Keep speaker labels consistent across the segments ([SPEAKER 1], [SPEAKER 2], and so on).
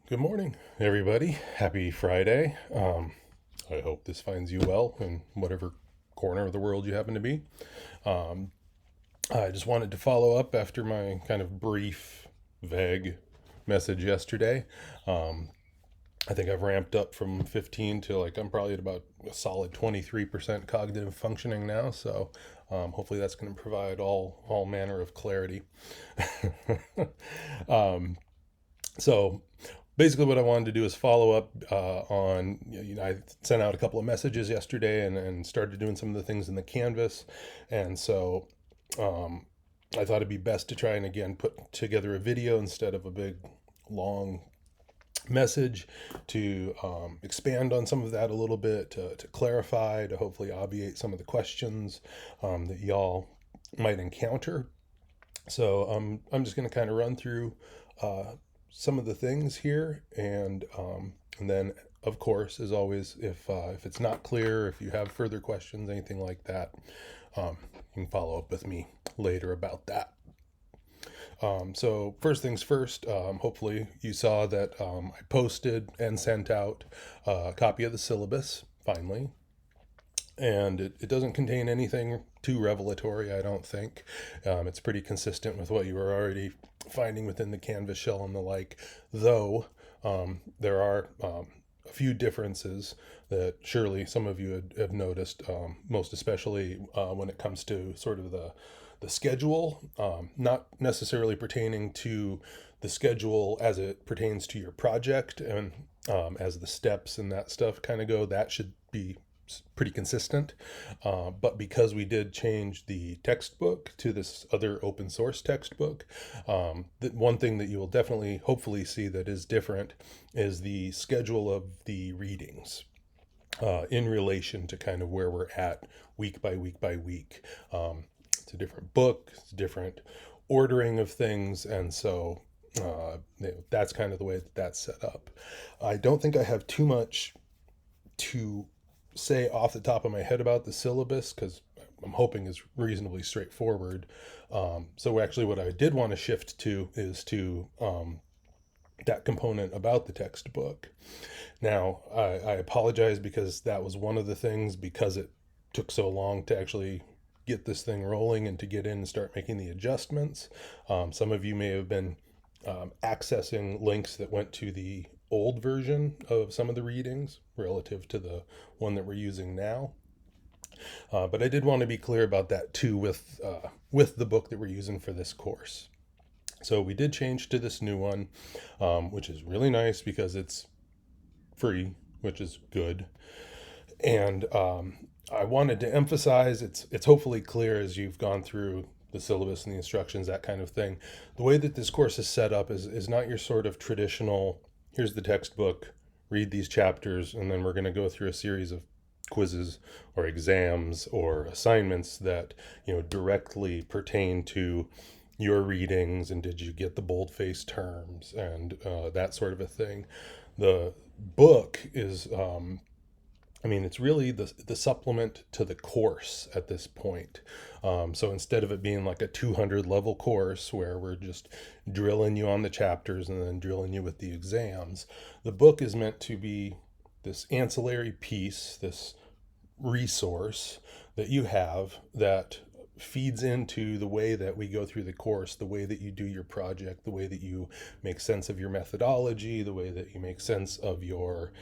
[SPEAKER 1] Good morning, everybody. Happy Friday. I hope this finds you well in whatever corner of the world you happen to be. Um, I just wanted to follow up after my kind of brief, vague message yesterday. Um, I think I've ramped up from 15 to like I'm probably at about a solid 23% cognitive functioning now. So hopefully that's going to provide all manner of clarity. um, so basically what I wanted to do is follow up on, I sent out a couple of messages yesterday and started doing some of the things in the canvas. And so um, I thought it'd be best to try and again put together a video instead of a big long message to expand on some of that a little bit, to clarify, to hopefully obviate some of the questions that y'all might encounter. So I'm just going to kind of run through uh, some of the things here, and then of course, as always, if it's not clear, if you have further questions, anything like that, you can follow up with me later about that. So first things first, hopefully you saw that I posted and sent out a copy of the syllabus finally, and it doesn't contain anything too revelatory, I don't think. It's pretty consistent with what you were already finding within the Canvas shell and the like, though there are a few differences that surely some of you have noticed, most especially when it comes to sort of the schedule, not necessarily pertaining to the schedule as it pertains to your project and as the steps and that stuff kind of go, that should be pretty consistent. But because we did change the textbook to this other open source textbook, the one thing that you will definitely, hopefully, see that is different is the schedule of the readings. In relation to kind of where we're at week by week by week. It's a different book, it's a different ordering of things, and so that's kind of the way that that's set up. I don't think I have too much to say off the top of my head about the syllabus because I'm hoping is reasonably straightforward. So actually, what I did want to shift to is to that component about the textbook. Now, I apologize because that was one of the things, because it took so long to actually get this thing rolling and to get in and start making the adjustments. Some of you may have been accessing links that went to the old version of some of the readings relative to the one that we're using now. But I did want to be clear about that too with the book that we're using for this course. So we did change to this new one, which is really nice because it's free, which is good. And I wanted to emphasize it's hopefully clear as you've gone through the syllabus and the instructions, that kind of thing. The way that this course is set up is not your sort of traditional, here's the textbook, read these chapters, and then we're going to go through a series of quizzes or exams or assignments that directly pertain to your readings and did you get the boldface terms and that sort of a thing. The book is it's really the supplement to the course at this point. So instead of it being like a 200 level course where we're just drilling you on the chapters and then drilling you with the exams, the book is meant to be this ancillary piece, this resource that you have that feeds into the way that we go through the course, the way that you do your project, the way that you make sense of your methodology, the way that you make sense of your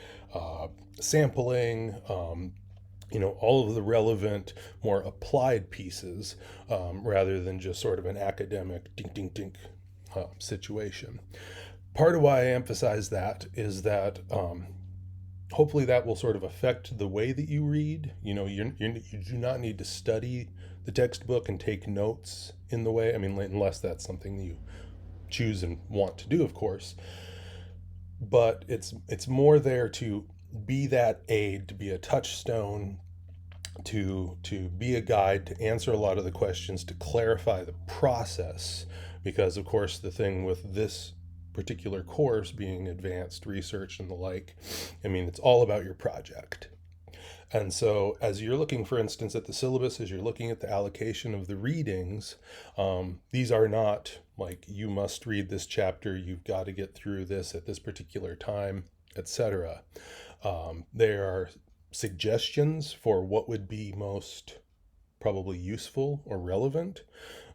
[SPEAKER 1] sampling, all of the relevant, more applied pieces, rather than just sort of an academic dink, dink, dink situation. Part of why I emphasize that is that hopefully that will sort of affect the way that you read. You do not need to study the textbook and take notes in the way, unless that's something you choose and want to do, of course. But it's more there to be that aid, to be a touchstone, to be a guide, to answer a lot of the questions, to clarify the process. Because of course the thing with this particular course being advanced research and the like, it's all about your project. And so, as you're looking, for instance, at the syllabus, as you're looking at the allocation of the readings, these are not like you must read this chapter, you've got to get through this at this particular time, etc. They are suggestions for what would be most probably useful or relevant.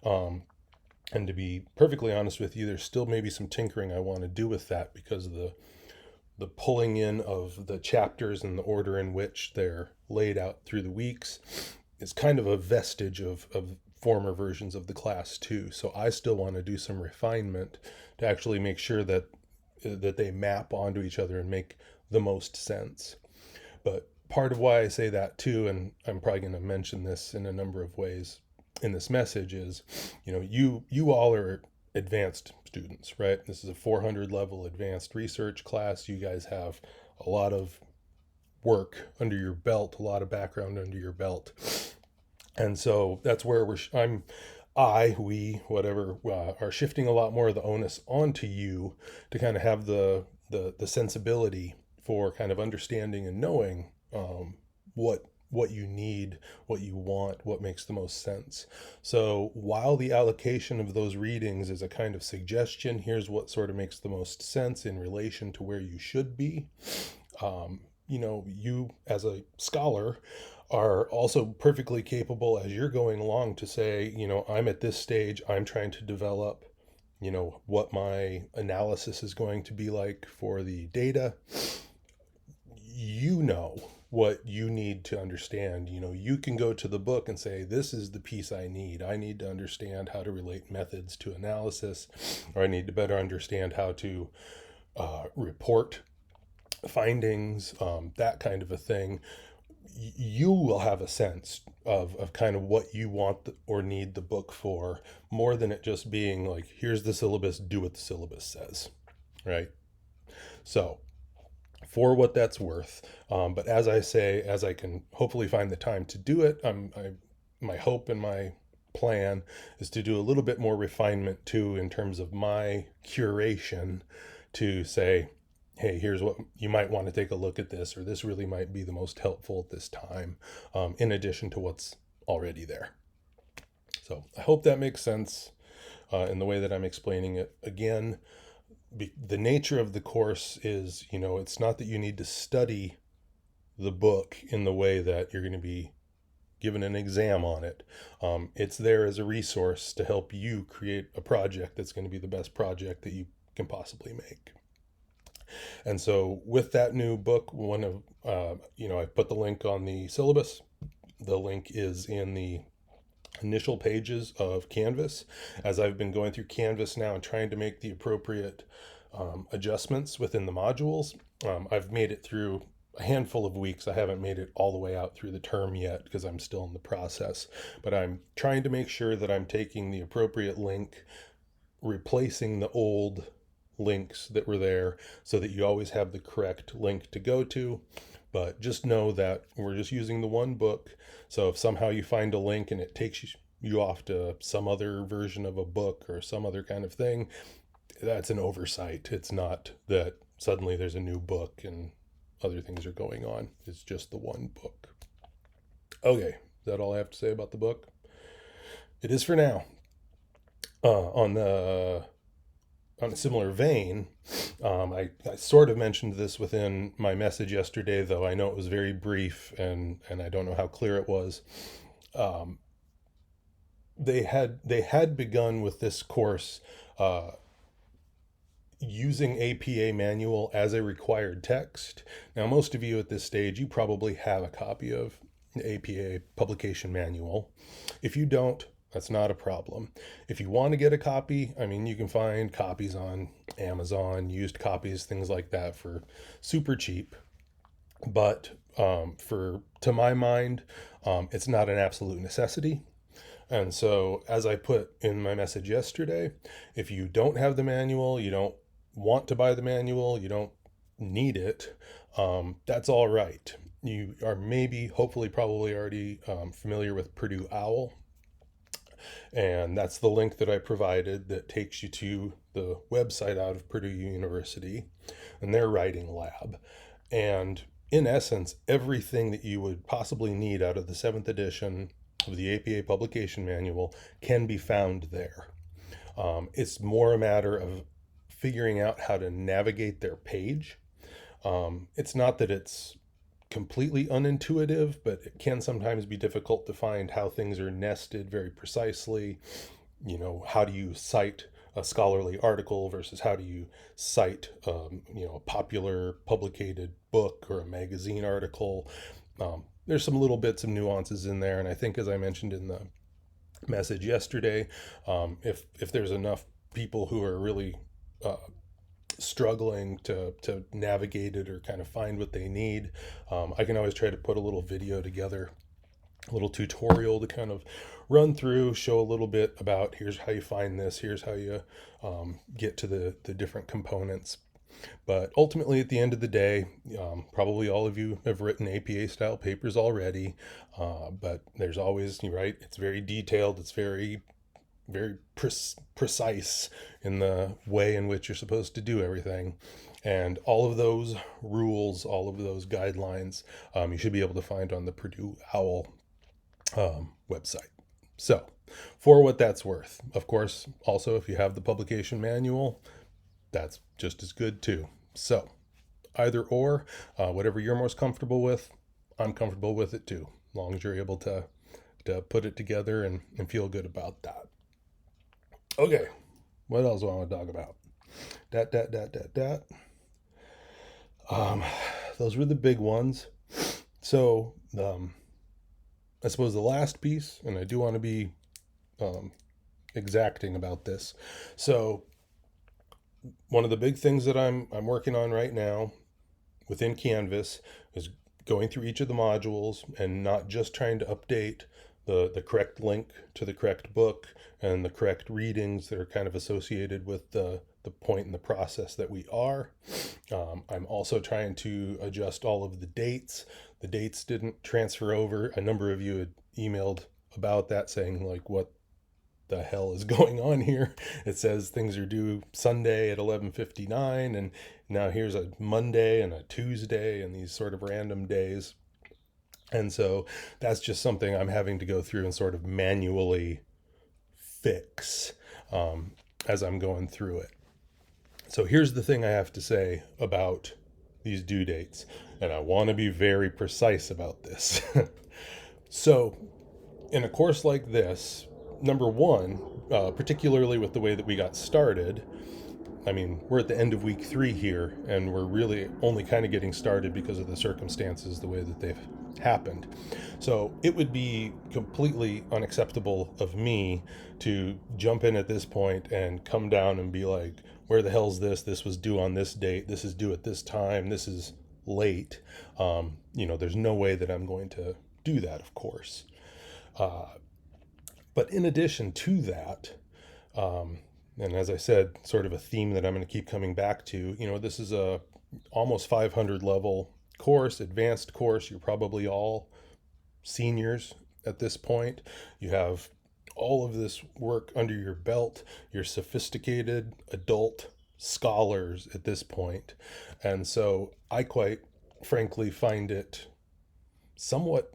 [SPEAKER 1] And to be perfectly honest with you, there's still maybe some tinkering I want to do with that because the pulling in of the chapters and the order in which they're laid out through the weeks is kind of a vestige of former versions of the class too. So I still want to do some refinement to actually make sure that they map onto each other and make the most sense. But part of why I say that too, and I'm probably going to mention this in a number of ways in this message, is, you all are advanced students, right? This is a 400 level advanced research class. You guys have a lot of work under your belt, a lot of background under your belt. And so that's where we, whatever, are shifting a lot more of the onus onto you to kind of have the sensibility for kind of understanding and knowing what you need, what you want, what makes the most sense. So while the allocation of those readings is a kind of suggestion, here's what sort of makes the most sense in relation to where you should be. You as a scholar are also perfectly capable as you're going along to say, I'm at this stage, I'm trying to develop, what my analysis is going to be like for the data. What you need to understand. You can go to the book and say, this is the piece I need. I need to understand how to relate methods to analysis, or I need to better understand how to report findings, that kind of a thing. You will have a sense of kind of what you want or need the book for, more than it just being like, here's the syllabus, do what the syllabus says, right? So for what that's worth. But as I say, as I can hopefully find the time to do it, my hope and my plan is to do a little bit more refinement too in terms of my curation, to say, hey, here's what you might want to take a look at this, or this really might be the most helpful at this time, in addition to what's already there. So I hope that makes sense in the way that I'm explaining it. Again, the nature of the course is, it's not that you need to study the book in the way that you're going to be given an exam on it. It's there as a resource to help you create a project that's going to be the best project that you can possibly make. And so with that new book, I put the link on the syllabus. The link is in the initial pages of Canvas. As I've been going through Canvas now and trying to make the appropriate adjustments within the modules, I've made it through a handful of weeks. I haven't made it all the way out through the term yet because I'm still in the process, but I'm trying to make sure that I'm taking the appropriate link, replacing the old links that were there so that you always have the correct link to go to. But just know that we're just using the one book. So if somehow you find a link and it takes you off to some other version of a book or some other kind of thing, that's an oversight. It's not that suddenly there's a new book and other things are going on. It's just the one book. Okay, is that all I have to say about the book? It is for now. On a similar vein, I sort of mentioned this within my message yesterday, though I know it was very brief and I don't know how clear it was. They had begun with this course using APA manual as a required text. Now, most of you at this stage, you probably have a copy of the APA publication manual. If you don't, that's not a problem. If you want to get a copy, you can find copies on Amazon, used copies, things like that for super cheap. But to my mind, it's not an absolute necessity. And so, as I put in my message yesterday, if you don't have the manual, you don't want to buy the manual, you don't need it, that's all right. You are hopefully, probably already familiar with Purdue OWL. And that's the link that I provided that takes you to the website out of Purdue University and their writing lab. And in essence, everything that you would possibly need out of the 7th edition of the APA Publication Manual can be found there. It's more a matter of figuring out how to navigate their page. It's not that it's completely unintuitive, but it can sometimes be difficult to find how things are nested very precisely. How do you cite a scholarly article versus how do you cite, a popular publicated book or a magazine article. There's some little bits of nuances in there, and I think, as I mentioned in the message yesterday, if there's enough people who are really struggling to navigate it or kind of find what they need, I can always try to put a little video together, a little tutorial to kind of run through, show a little bit about here's how you find this, here's how you get to the different components. But ultimately, at the end of the day, probably all of you have written APA style papers already, but there's always, right, it's very detailed, it's very precise in the way in which you're supposed to do everything. And all of those rules, all of those guidelines, you should be able to find on the Purdue OWL website. So, for what that's worth, of course, also if you have the publication manual, that's just as good too. So, either or, whatever you're most comfortable with, I'm comfortable with it too, as long as you're able to put it together and feel good about that. Okay, what else do I want to talk about? Those were the big ones. So, I suppose the last piece, and I do want to be exacting about this. So, one of the big things that I'm working on right now within Canvas is going through each of the modules and not just trying to update the correct link to the correct book and the correct readings that are kind of associated with the point in the process that we are. I'm also trying to adjust all of the dates. The dates didn't transfer over. A number of you had emailed about that, saying like, what the hell is going on here? It says things are due Sunday at 11:59, and now here's a Monday and a Tuesday and these sort of random days. And so that's just something I'm having to go through and sort of manually fix as I'm going through it. So here's the thing I have to say about these due dates, and I want to be very precise about this. So in a course like this, number one, particularly with the way that we got started, I mean, we're at the end of week 3 here, and we're really only kind of getting started because of the circumstances, the way that they've happened. So it would be completely unacceptable of me to jump in at this point and come down and be like, where the hell's this? This was due on this date. This is due at this time. This is late. There's no way that I'm going to do that, of course. But in addition to that, and as I said, sort of a theme that I'm going to keep coming back to, this is a almost 500 level course, advanced course. You're probably all seniors at this point. You have all of this work under your belt. You're sophisticated adult scholars at this point. And so I quite frankly find it somewhat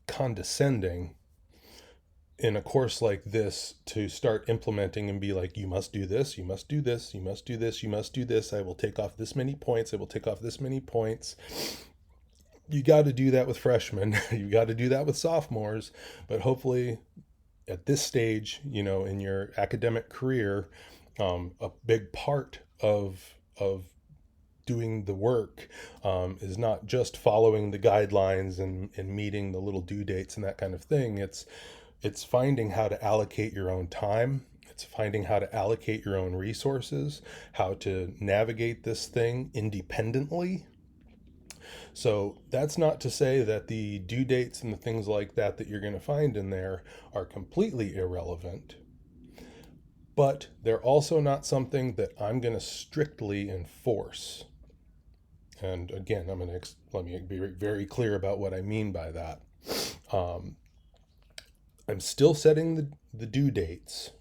[SPEAKER 1] condescending in a course like this to start implementing and be like, you must do this, you must do this, you must do this, you must do this. I will take off this many points. I will take off this many points. You got to do that with freshmen. You got to do that with sophomores. But hopefully at this stage, in your academic career, a big part of doing the work is not just following the guidelines and meeting the little due dates and that kind of thing. It's finding how to allocate your own time. It's finding how to allocate your own resources, how to navigate this thing independently. So that's not to say that the due dates and the things like that you're going to find in there are completely irrelevant, but they're also not something that I'm going to strictly enforce. And again, let me be very clear about what I mean by that. I'm still setting the due dates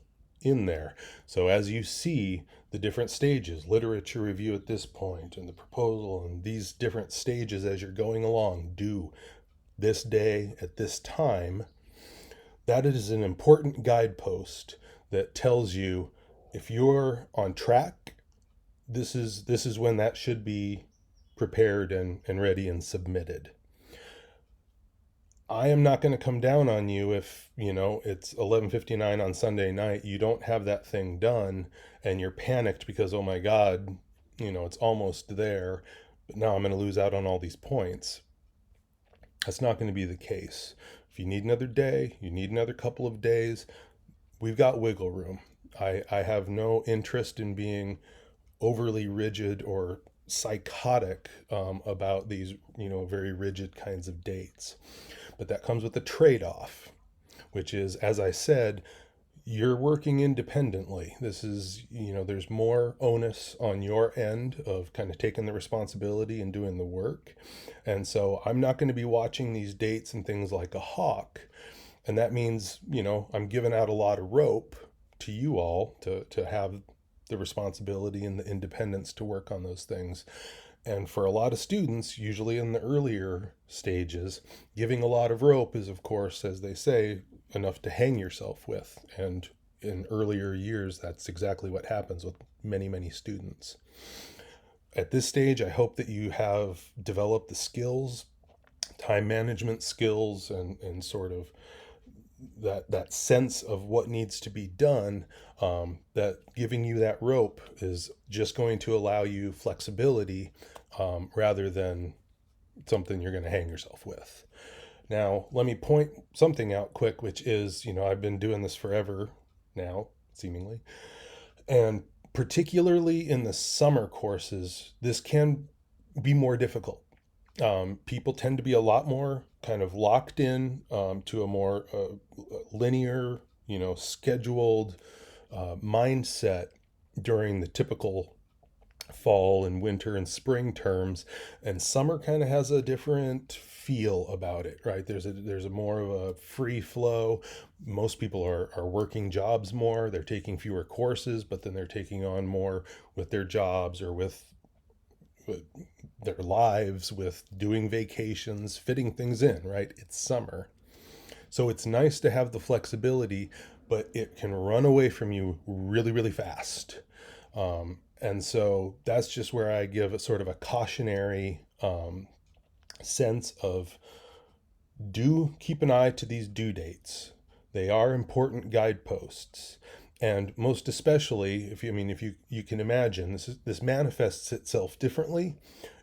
[SPEAKER 1] in there. So as you see the different stages, literature review at this point, and the proposal, and these different stages as you're going along, due this day at this time, that is an important guidepost that tells you if you're on track, this is when that should be prepared and ready and submitted. I am not going to come down on you if, it's 11:59 on Sunday night, you don't have that thing done and you're panicked because, oh my God, it's almost there, but now I'm going to lose out on all these points. That's not going to be the case. If you need another day, you need another couple of days, we've got wiggle room. I have no interest in being overly rigid or psychotic about these, very rigid kinds of dates. But that comes with a trade-off, which is, as I said, you're working independently. This is, there's more onus on your end of kind of taking the responsibility and doing the work. And so I'm not going to be watching these dates and things like a hawk. And that means, I'm giving out a lot of rope to you all to have the responsibility and the independence to work on those things. And for a lot of students, usually in the earlier stages, giving a lot of rope is, of course, as they say, enough to hang yourself with. And in earlier years, that's exactly what happens with many, many students. At this stage, I hope that you have developed the skills, time management skills, and sort of that sense of what needs to be done, that giving you that rope is just going to allow you flexibility, rather than something you're going to hang yourself with. Now, let me point something out quick, which is, I've been doing this forever now, seemingly, and particularly in the summer courses, this can be more difficult. People tend to be a lot more kind of locked in to a more linear, scheduled mindset during the typical fall and winter and spring terms, and summer kind of has a different feel about it, right? There's a more of a free flow. Most people are working jobs more, they're taking fewer courses, but then they're taking on more with their jobs or with their lives, with doing vacations, fitting things in, right? It's summer. So it's nice to have the flexibility, but it can run away from you really, really fast. And so that's just where I give a sort of a cautionary sense of, do keep an eye to these due dates. They are important guideposts. And most especially, if you can imagine, this manifests itself differently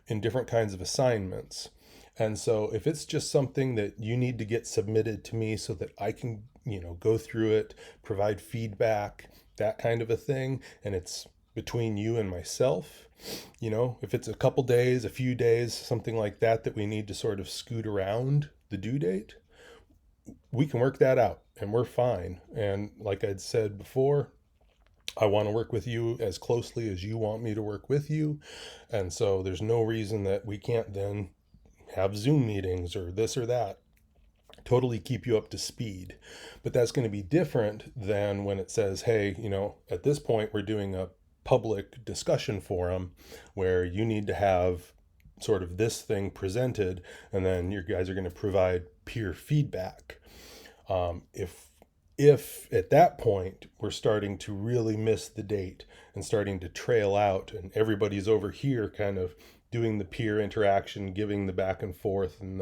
[SPEAKER 1] in different kinds of assignments. And so if it's just something that you need to get submitted to me so that I can, go through it, provide feedback, that kind of a thing, and it's between you and myself, if it's a couple days, a few days, something like that, that we need to sort of scoot around the due date, we can work that out and we're fine. And like I'd said before, I want to work with you as closely as you want me to work with you. And so there's no reason that we can't then have Zoom meetings or this or that, totally keep you up to speed. But that's going to be different than when it says, hey, at this point, we're doing a public discussion forum where you need to have sort of this thing presented, and then you guys are going to provide peer feedback. If at that point we're starting to really miss the date and starting to trail out, and everybody's over here kind of doing the peer interaction, giving the back and forth and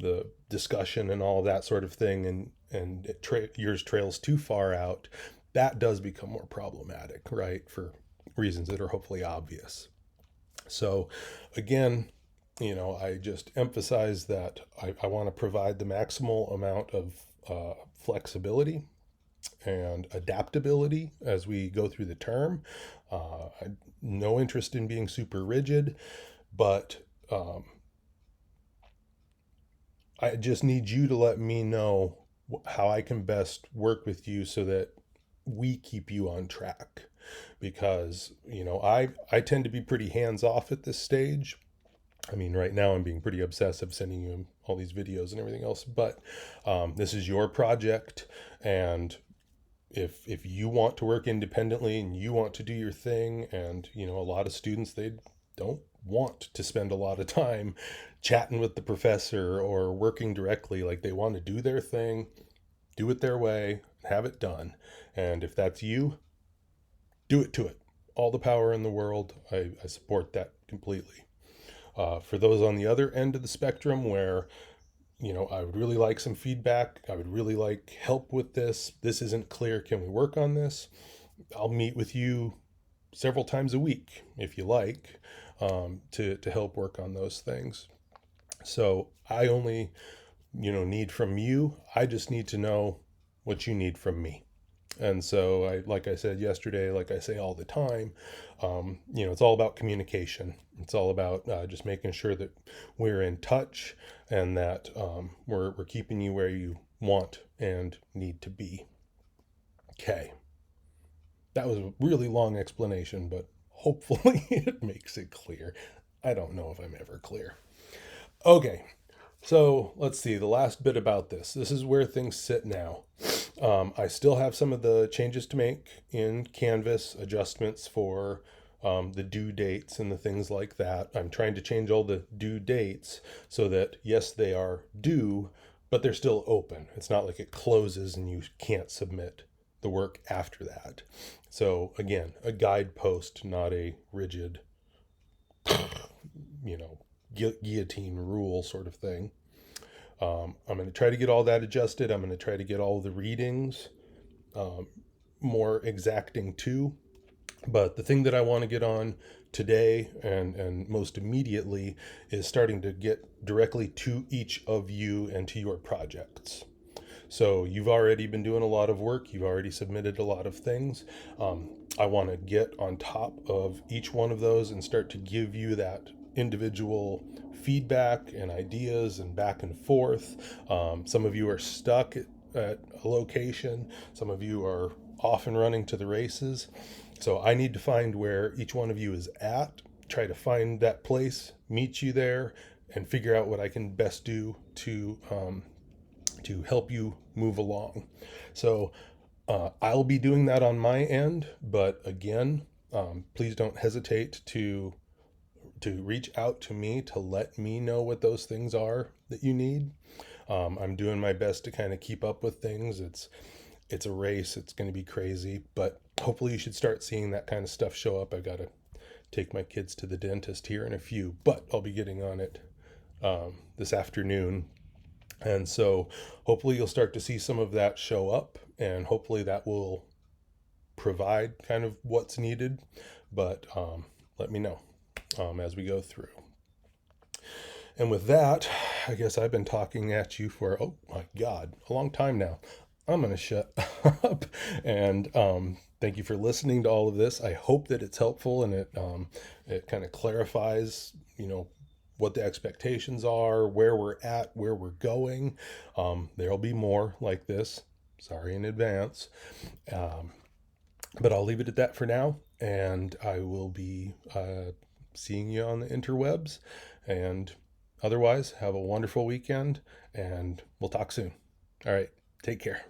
[SPEAKER 1] the discussion and all that sort of thing, and yours trails too far out, that does become more problematic, right? For reasons that are hopefully obvious. So again, I just emphasize that I want to provide the maximal amount of flexibility and adaptability as we go through the term. No interest in being super rigid, but I just need you to let me know how I can best work with you so that we keep you on track. Because, I tend to be pretty hands off at this stage. Right now I'm being pretty obsessive, sending you all these videos and everything else, but this is your project, and if you want to work independently and you want to do your thing, and a lot of students, they don't want to spend a lot of time chatting with the professor or working directly. Like, they want to do their thing, do it their way, have it done. And if that's you, do it to it. All the power in the world. I support that completely. For those on the other end of the spectrum where, I would really like some feedback, I would really like help with this. This isn't clear. Can we work on this? I'll meet with you several times a week if you like, to help work on those things. So I only, need from you. I just need to know what you need from me. And so, like I said yesterday, like I say all the time, it's all about communication. It's all about just making sure that we're in touch, and that we're keeping you where you want and need to be. Okay. That was a really long explanation, but hopefully it makes it clear. I don't know if I'm ever clear. Okay. So let's see, the last bit about this. This is where things sit now. I still have some of the changes to make in Canvas, adjustments for the due dates and the things like that. I'm trying to change all the due dates so that, yes, they are due, but they're still open. It's not like it closes and you can't submit the work after that. So again, a guidepost, not a rigid, you know, guillotine rule sort of thing. I'm going to try to get all that adjusted. I'm going to try to get all the readings more exacting too. But the thing that I want to get on today, and most immediately, is starting to get directly to each of you and to your projects. So you've already been doing a lot of work. You've already submitted a lot of things. I want to get on top of each one of those and start to give you that individual feedback and ideas and back and forth. Some of you are stuck at a location. Some of you are off and running to the races. So I need to find where each one of you is at, try to find that place, meet you there, and figure out what I can best do to help you move along. So I'll be doing that on my end, but again, please don't hesitate to reach out to me to let me know what those things are that you need. I'm doing my best to kind of keep up with things. It's a race. It's going to be crazy, but hopefully you should start seeing that kind of stuff show up. I've got to take my kids to the dentist here in a few, but I'll be getting on it this afternoon. And so hopefully you'll start to see some of that show up, and hopefully that will provide kind of what's needed. But let me know as we go through. And with that, I guess I've been talking at you for, oh my God, a long time now. I'm going to shut up. And thank you for listening to all of this. I hope that it's helpful, and it kind of clarifies, what the expectations are, where we're at, where we're going. There'll be more like this. Sorry in advance. But I'll leave it at that for now. And I will be seeing you on the interwebs. And otherwise, have a wonderful weekend, and we'll talk soon. All right. Take care.